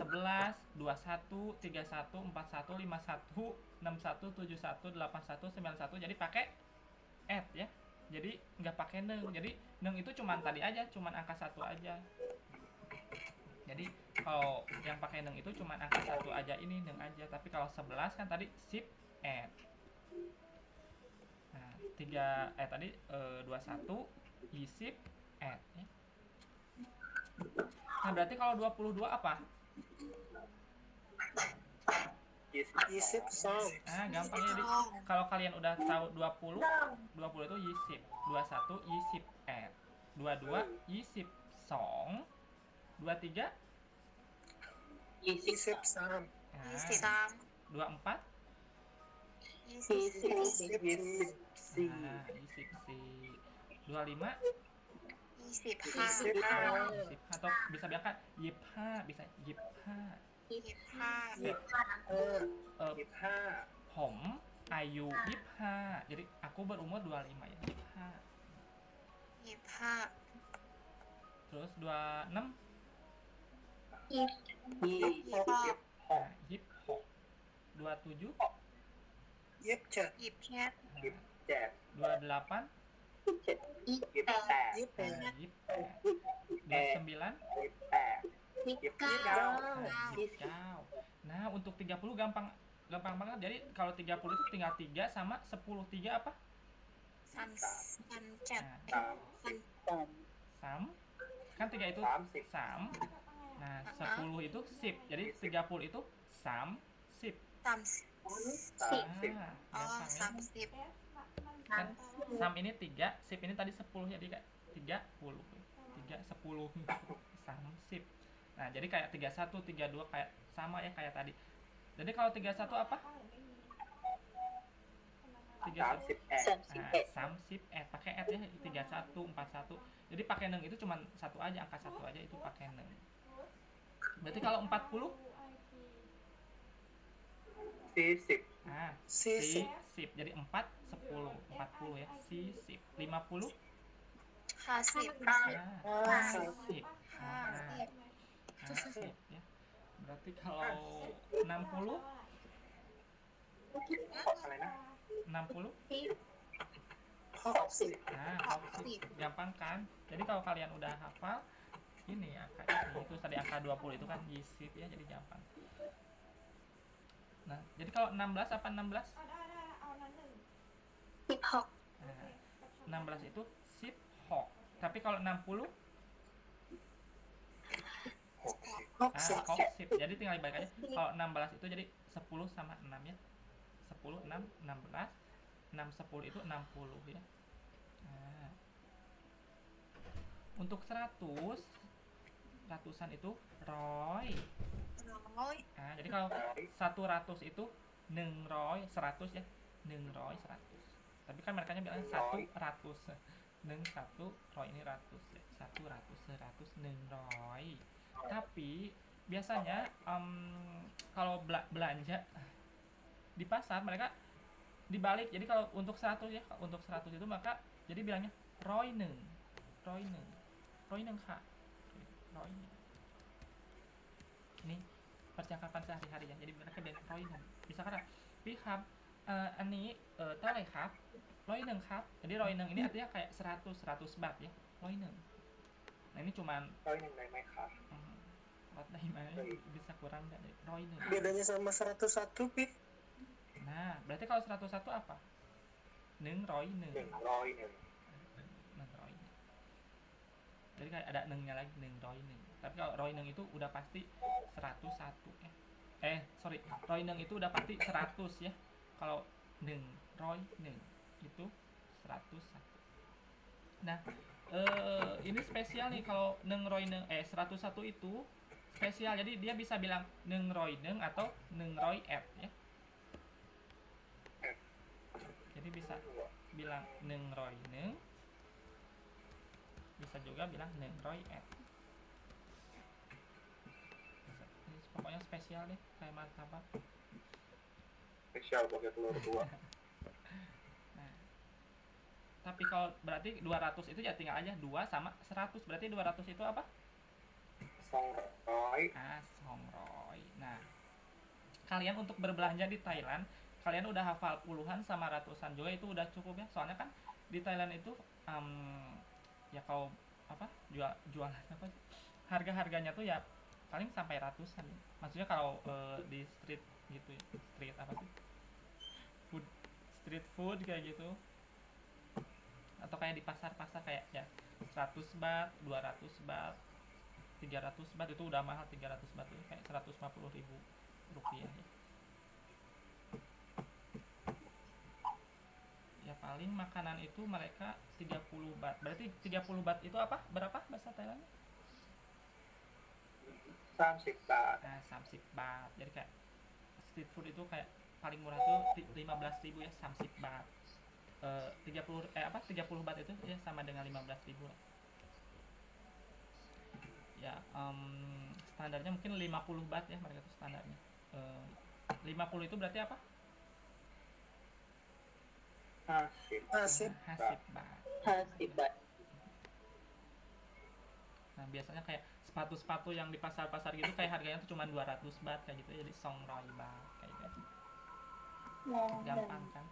11, 21, 31, 41, 51, 61, 71, 81, 91. Jadi pakai add ya. Jadi nggak pakai neng. Jadi neng itu cuman tadi aja, cuman angka 1 aja. Jadi kalau yang pakai neng itu cuman angka 1 aja, ini neng aja. Tapi kalau 11 kan tadi sip add. Nah, 3 tadi 21 yisip add ya. Nah, berarti kalau 22 apa? Yisip song. Nah, gampang ya. Jadi kalau kalian udah tahu 20 itu yisip, 21 yisip add, 22 yisip song, 23 Yisip song. nah, 24 Yisip si. nah, yisip si, 25 Yisip Yisip yisip, atau bisa bilang yipha, bisa yipha. 25 Hom ayu yipha, jadi aku berumur 25 ya, yipha. 25 Terus 26 nah, yipho. 27 Yip chat. Yipchat 28 Yip nah, yip 29 Yipkau. Nah, untuk 30 gampang banget. Jadi kalau 30 itu tinggal 3 sama 10. 3 apa? Samchat Sam. Kan 3 itu sam. Nah, 10 itu sip. Jadi 30 itu sam, sip. Samsip Nah, oh gampang ya. samsip Kan sam ini 3, sip ini tadi 10, jadi kayak 30. 3 10 sam, sip. Nah, jadi kayak 31, 32 kayak sama ya kayak tadi. Jadi kalau 31 apa? 31. Nah, sam, sip, pakai add ya, 31, 41. Jadi pakai neng itu cuma 1 aja, angka 1 aja itu pakai neng. Berarti kalau 40 Sip. nah, Sip. sip. Jadi 4, 10, 40 ya. Sip. 50 hasip nah, sip. Nah, sip ya. Berarti kalau 60 60 Hoksip. nah, sip. Gampang kan? Jadi kalau kalian udah hafal ini angka ini, itu tadi angka 20 itu kan yisip ya, jadi gampang. Nah, jadi kalau 16 apa 16? Hip hop. Nah, 16 itu sip hok. Tapi kalau 60 Hoksip. hoksip. Jadi tinggal dibalik aja. Kalau 16 itu jadi 10 sama 6 ya. 10, 6, 16. 6, 10 itu 60 ya. Nah. Untuk 100, ratusan itu roy. Nah, jadi kalau 100 itu nengroy 100 ya. Nengroy 100. Tapi kan mereka bilangnya 100. Neng 1, roy ini 100 ya. 100, 100 nengroy. Tapi biasanya kalau belanja di pasar mereka dibalik. Jadi kalau untuk 100 ya, untuk 100 itu maka jadi bilangnya roy neng. Roy neng. Roy neng Kak. Roy neng. Ini percakapan sehari-hari ya. Jadi mereka bilang roy neng. Bisa kata, "Pihabอันนี้เท่าไหร่ครับ101 ครับ." Jadi roy neng ini artinya kayak 100 baht ya. roy neng. Nah, ini cuman Roy nengได้ไหมครับ baht dari mana bisa kurang enggak deh. Roy neng. Bedanya sama 101, Pi. Nah, berarti kalau 101 apa? Neng roy neng. 101 Neng roy neng. Jadi kayak ada nengnya lagi, neng roy neng. Tapi kalau Roy Neng itu udah pasti 101 sorry, Roy Neng itu udah pasti 100 ya. Kalau Neng, Roy Neng itu 101. Nah, ini spesial nih kalau Neng Roy Neng 101 itu spesial. Jadi dia bisa bilang Neng Roy Neng atau Neng Roy F ya. Jadi bisa bilang Neng Roy Neng, bisa juga bilang Neng Roy F. Ini pokoknya spesial deh, kayak martabak. Spesial pakai telur 2. Nah, tapi kalau berarti 200 itu ya tinggal aja 2 sama 100. Berarti 200 itu apa? Songroy. Songroy. Nah, kalian untuk berbelanja di Thailand, kalian udah hafal puluhan sama ratusan juga itu udah cukup ya. Soalnya kan di Thailand itu ya kalau apa jualan apa sih? Harga-harganya tuh ya paling sampai ratusan. Maksudnya kalau di street gitu ya. Street apa sih? Street food kayak gitu. Atau kayak di pasar-pasar kayak ya 100 baht, 200 baht, 300 baht itu udah mahal. 300 baht itu kayak 150.000 rupiah ya. Ya paling makanan itu mereka 30 baht. Berarti 30 baht itu apa? Berapa bahasa Thailandnya? 30 baht. Nah, 30 baht. Jadi kayak street food itu kayak paling murah tuh 15.000 ya, 30 baht. 30 baht itu ya sama dengan 15.000 lah. Ya, standarnya mungkin 50 baht ya mereka tuh standarnya. 50 itu berarti apa? Hasib Baht. Nah, biasanya kayak sepatu-sepatu yang di pasar-pasar gitu kayak harganya tuh cuma 200 baht kayak gitu. Jadi Songroy baht kayak gitu. Gampang kan?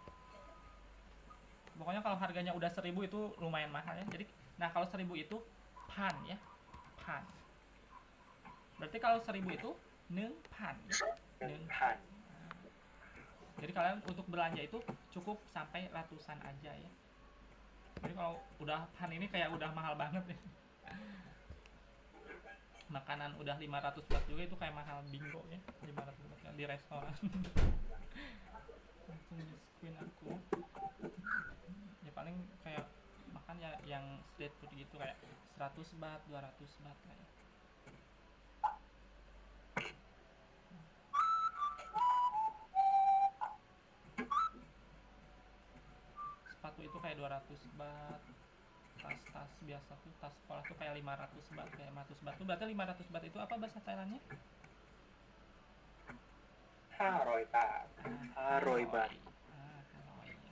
Pokoknya kalau harganya udah 1.000 itu lumayan mahal ya. Jadi nah kalau 1.000 itu pan ya. Pan. Berarti kalau 1.000 itu neng pan ya. Neng pan. Jadi kalian untuk belanja itu cukup sampai ratusan aja ya. Jadi kalau udah pan ini kayak udah mahal banget ya. Makanan udah 500 baht juga itu kayak mahal bingo ya. 500 baht ya, di restoran. Langsung di-screen aku. Ya paling kayak makan ya yang street food gitu kayak 100 baht, 200 baht lah ya. Sepatu itu kayak 200 baht. Tas biasa tuh, tas sekolah tuh kayak 500 baht, kayak 500 baht tuh berarti 500 baht itu apa bahasa Thailandnya? Haroy baht. Haroy baht. Haroy ya.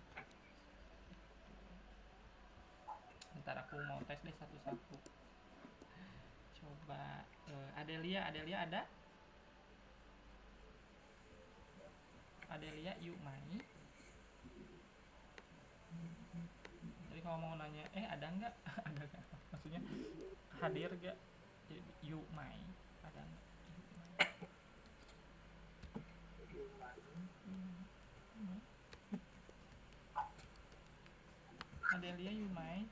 Ntar aku mau tes deh satu-satu. Coba Adelia ada? Adelia yuk mai. Jadi kalau mau nanya ada nggak? Ada nggak? Maksudnya hadir nggak? Jadi yuk mai. Ada nggak? Adelia yuk mai.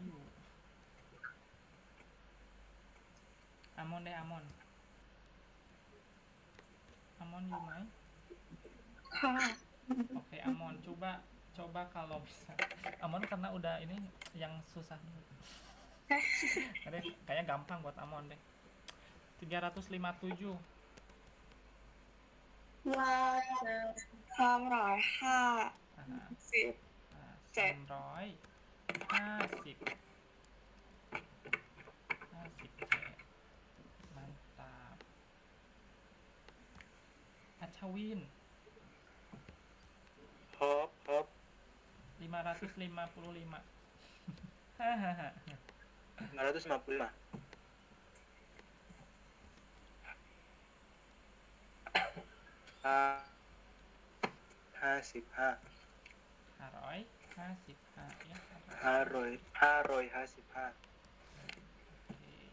Yuk. Amon deh Amon yuk mai. Oke Amon coba kalau bisa Amon karena udah ini yang susah kayaknya gampang buat Amon deh. 357 mantap. Acawin Hop 555 555. Hasib ha. Haroy hasib ha ya. Haroy hasib ha. Oke.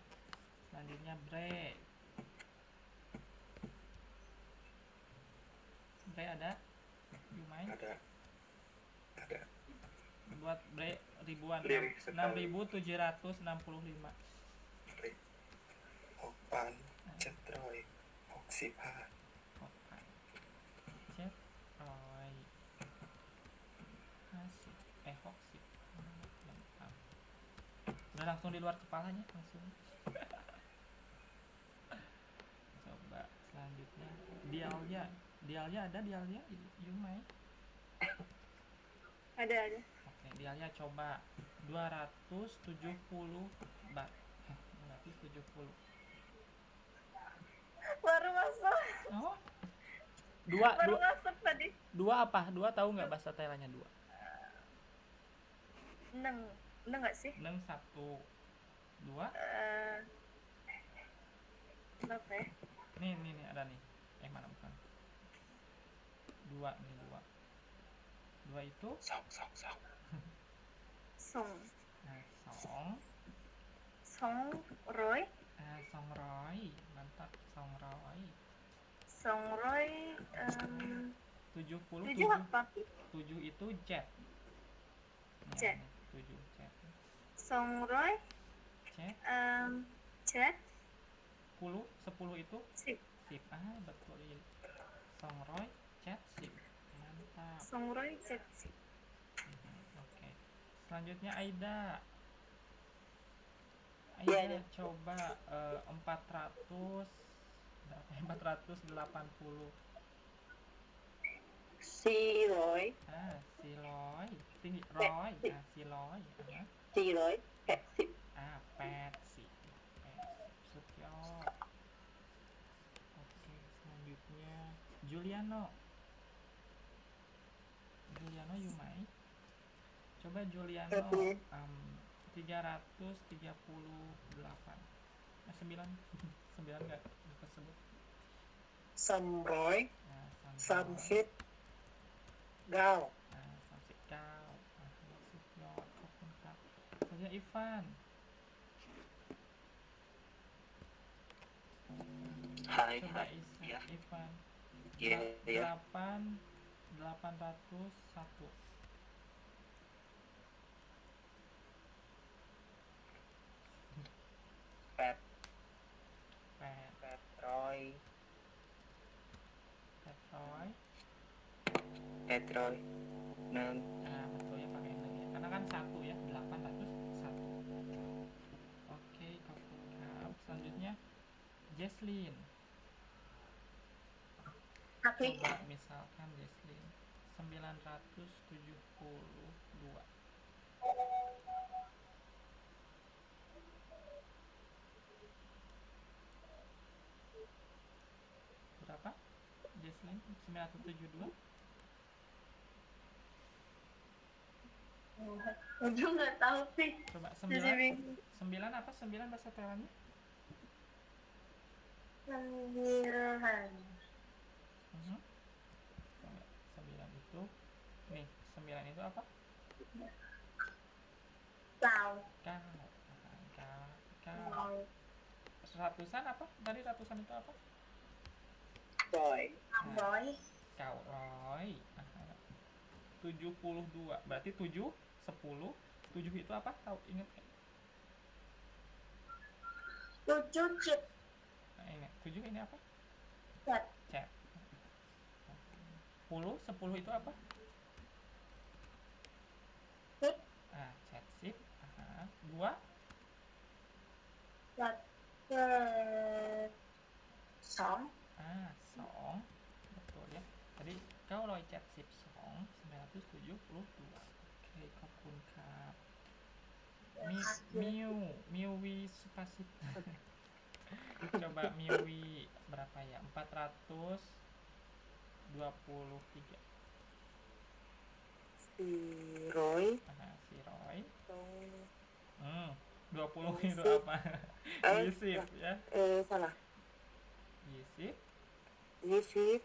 Selanjutnya Bre ada? Yumai? Ada. Buat Bre ribuan. Lirik sekali. 6.765. ปัน700 65 6,000 750 lengkap. Udah langsung di luar kepalanya langsung. Coba selanjutnya Dialya ada Dialya Yumai. Ada. Oke, Dialya coba 270 bat. 270. Baru masuk. Oh. Dua masuk tadi. dua apa? Dua tahu nggak bahasa Thailandnya dua? Neng nggak sih? 6 1 2. Apa ya? Nih ada nih. Mana bukan? Dua nih dua. Dua itu Song. Song Roy. Songroy, mantap Songroy. Songroy 70 7 apa? 7 itu jet. Jet. 7 jet. Songroy Jet. Jet 10 itu sip. sip. Betul ya. Songroy jet sip. Mantap. Songroy Jet sip. Oke. Selanjutnya Aida Iya. coba 400 berapa ya? 480. Si Roy, Siloy tinggi Roy. Siloy. 480 Petsy.สุดยอด Oke, selanjutnya Juliano Yumai. Coba Juliano 338. 9 enggak tersebut.339 39 สุดยอดขอบคุณครับSelanjutnya Ivan. Hai. Coba Ya. Ivan. Iya. 801. Pet Pet Roy. Petroy. Neng. Betul ya pakai yang ya. Karena kan 1 ya, 801. Oke,ครับ. Selanjutnya Jesslyn. Coba misalkan Jesslyn 972. Berapa? Jesslyn 972. Udah nggak tahu sih. Coba Jadi 9 apa? 9 bahasa Thailandnya? 9. Coba 9 itu nih, 9 itu apa? Kau. Ratusan apa? Tadi ratusan itu apa? Roy. Roy. Kau Roy. 72. Berarti 7, 10. 7 itu apa? Tahu ingat nggak? 7 chip. Ini 7 ini apa? Chat. Chat. 10 itu apa? Sip. Chat sip. 2 Chat. 2. 2. Betul ya. Tadi kau Roy chat sip 2 972. Oke, ขอบคุณครับ Miwi Supasit. Coba Miwi berapa ya? 423. Si Roy. Si Roy. 20 Yusuf. itu apa? Yusuf ya. Salah. Yusuf. Yusuf.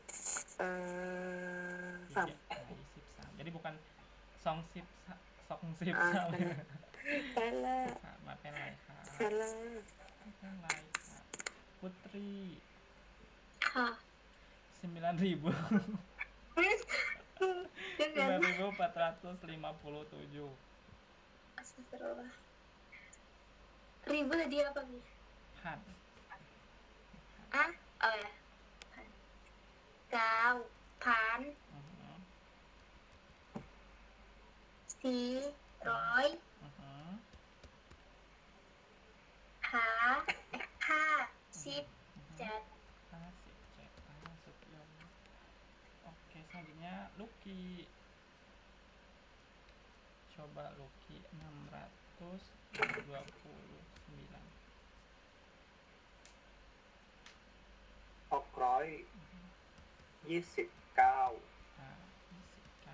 Sam. Yusuf Sam. Jadi bukan Songsip Sam. Salah. Maafkan lah ya. Salah. Putri. ค่ะ 9.000. 9.457. Astagfirullah. Ribu tadi apa nih? Han. อ่ะ9,400 อือหือ อือหือ 57 57 สุดยอดoke selanjutnya Lucky coba Lucky 629 629 nah 29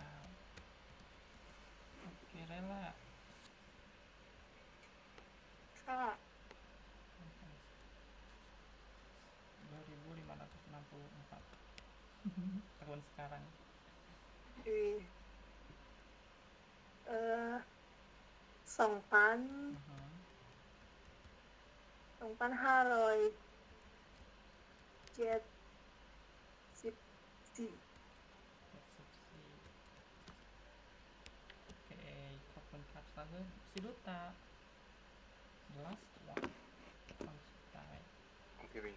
oke rela ค่ะ 2564 tahun sekarang 2,000 Mhm. 2,574 Persepsi. Oke, open card selalu si Duta. The last one. Konstantai. Oke, Wi.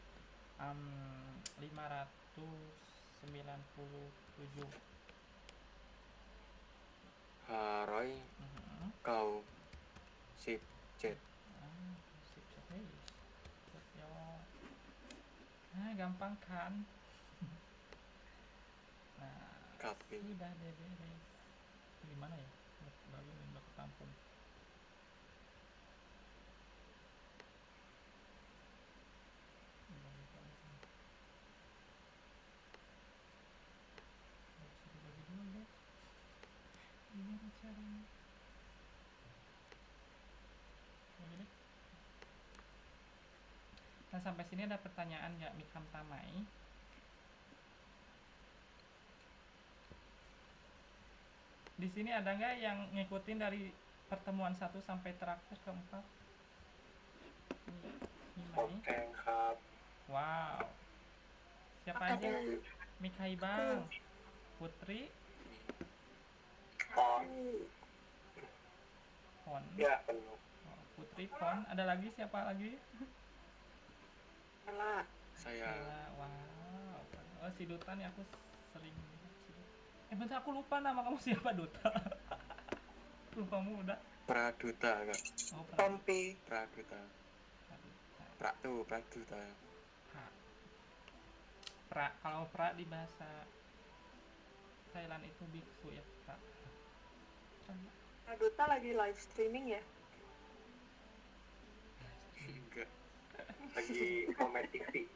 597. Haroi Mhm. kau sip jet. Sip serius. Yo. Nah, gampang kan? Nah, Kapin. sudah deh beres. Gimana ya? Baru udah ketampung. Bisa dibagi dua guys. Gimana caranya? Bagi deh. Nah sampai sini ada pertanyaan nggak Mikam Tamai? Di sini ada nggak yang ngikutin dari pertemuan 1 sampai terakhir keempat? Mimai. Oke,ครับ Wow. Siapa aja? Mikai Bang, Putri, Pon. Pon. Ya, penuh. Oh, Putri, Pon. Ada lagi siapa lagi? Salah. Saya Bella. Wow. Oh si Duta nih aku sering lihat si Duta. Bentar aku lupa nama kamu siapa Duta. Lupa muda. Praduta kak. Oh Tompi. Praduta. Praduta. Praduta. Pra. Kalau pra di bahasa Thailand itu biksu ya pra. Duta lagi live streaming ya? Enggak. Lagi komen TV.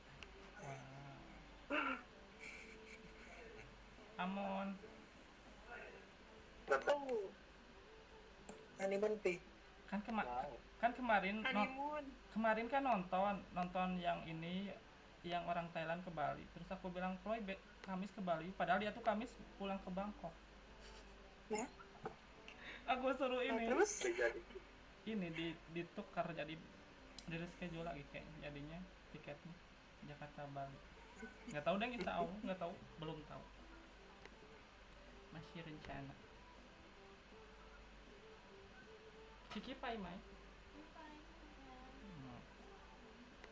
Wow. Amon. Oh. Honeymoon Pi. Kan Wow. kemarin honeymoon. kemarin kan nonton yang ini yang orang Thailand ke Bali. Terus aku bilang Chloe Kamis ke Bali, padahal dia tuh Kamis pulang ke Bangkok. Ya. Aku suruh Nah, ini terus ditukar jadi di reschedule lagi kayak jadinya tiketnya Jakarta Bali. Nggak tahu deh insya Allah, nggak tahu, belum tahu. Masih rencana. Kiki Pai Mai.